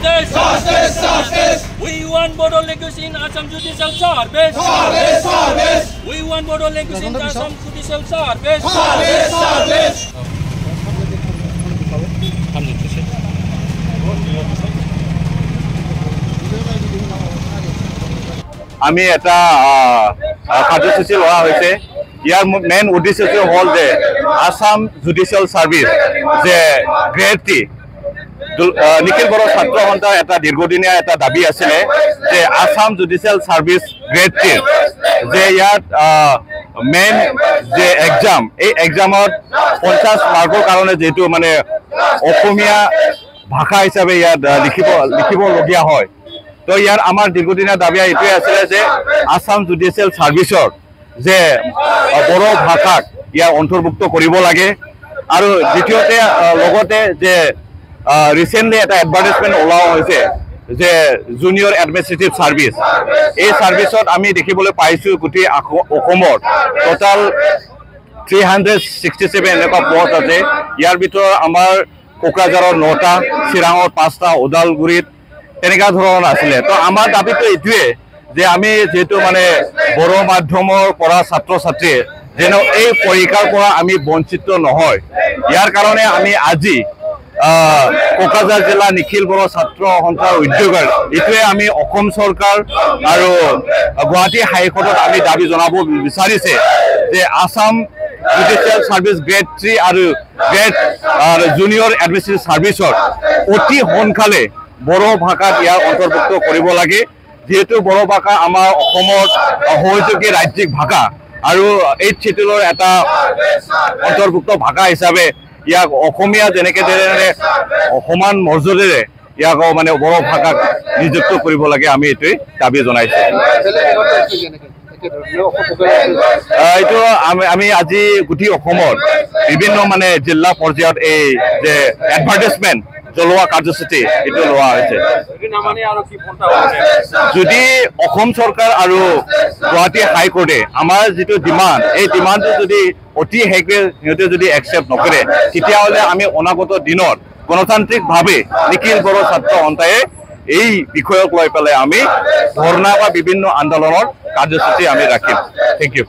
Justice! Justice! Justice! We want Bodo language in Assam Judicial Service! Service! Service! We want Bodo language in Assam Judicial Service! Service! Service! আমি এটা কাৰ্যসূচী লোৱা হৈছে ইয়াৰ main উদ্দেশ্যটো হ'ল যে আসাম জুডিচিয়েল সাৰ্ভিস যে গ্ৰেড 3 নিখিল বড়ো ছাত্ৰ সন্থাৰ এটা দীৰ্ঘদিনীয়া এটা দাবী আছিলে যে আসাম জুডিচিয়েল সাৰ্ভিস গ্ৰেড 3 যে ইয়াত মেইন যে এক্সাম এই এক্সামত 50 মাৰ্কৰ কাৰণে যেটো মানে অসমীয়া ভাষা হিচাপে ইয়াত লিখিবলগীয়া হয় তো ইয়াৰ আমাৰ দীৰ্ঘদিনীয়া দাবী এইটোৱে আছিলে যে আসাম জুডিচিয়েল সাৰ্ভিসৰ যে বড়ো ভাষাক ইয়াৰ অন্তৰ্ভুক্ত কৰিব লাগে আৰু দ্বিতীয়তে লগতে যে ৰিসেন্টলি এটা এডভাৰটাইজমেন্ট ওলোৱা হৈছে যে জুনিয়ৰ এডমিনিষ্ট্ৰেটিভ সাৰ্ভিস এই সাৰ্ভিসত আমি দেখিবলৈ পাইছো গুটি অসমৰ টোটাল 367 এনেকুৱা পদ আছে ইয়াৰ ভিতৰত আমাৰ কোকৰাঝাৰৰ 9টা চিৰাঙৰ 5টা ওদালগুৰিত তেনেকা ধৰণৰ আছিলে তো আমাৰ দাবীটো এইটোৱে যে আমি যেটো মানে বড়ো মাধ্যমৰ পৰা ছাত্ৰ ছাত্ৰী যেন এই পৰীক্ষাৰ পৰা আমি বঞ্চিত নহয় ইয়াৰ কাৰণে আমি আজি কোকৰাঝাৰ জিলা নিখিল বড়ো ছাত্ৰ সন্থাৰ উদ্যোগৰ এইটোৱে আমি অসম চৰকাৰ আৰু গুৱাহাটী হাইকোৰ্টত আমি দাবী জনাব বিচাৰিছে যে আসাম জুডিচিয়েল সাৰ্ভিস গ্ৰেড 3 আৰু গ্ৰেড জুনিয়ৰ এডমিনিষ্ট্ৰেটিভ সাৰ্ভিসৰ অতি সোনকালে বড়ো ভাষাত ইয়াৰ অন্তৰ্ভুক্ত কৰিব লাগে যেহেতু বড়ো ভাষা আমাৰ অসমৰ সহযোগী ৰাজ্যিক ভাষা আৰু এই চিটুলৰ এটা অন্তৰ্ভুক্ত ভাষা হিচাপে ইয়াক অসমীয়া যেনেকে সমান মৰ্যাদাৰে ইয়াক মানে বড়ো ভাষাক নিযুক্ত কৰিব লাগে আমি এইটোৱে দাবী জনাইছো এইটো আমি আজি গুটি অসমৰ বিভিন্ন মানে জিলা পৰ্যায়ত এই যে এডভাৰটাইজমেন্ট জ্বলোৱা কাৰ্যসূচী এইটো লোৱা হৈছে যদি অসম চৰকাৰ আৰু গুৱাহাটী হাইকোৰ্টে আমাৰ যিটো ডিমাণ্ড এই ডিমাণ্ডটো যদি অতি হেগে সিহঁতে যদি একচেপ্ট নকৰে তেতিয়াহ'লে আমি অনাগত দিনত গণতান্ত্ৰিকভাৱে নিখিল বড়ো ছাত্ৰ সন্থাই এই বিষয়ক লৈ পেলাই আমি ধৰ্ণা বা বিভিন্ন আন্দোলনৰ কাৰ্যসূচী আমি ৰাখিম। Thank U.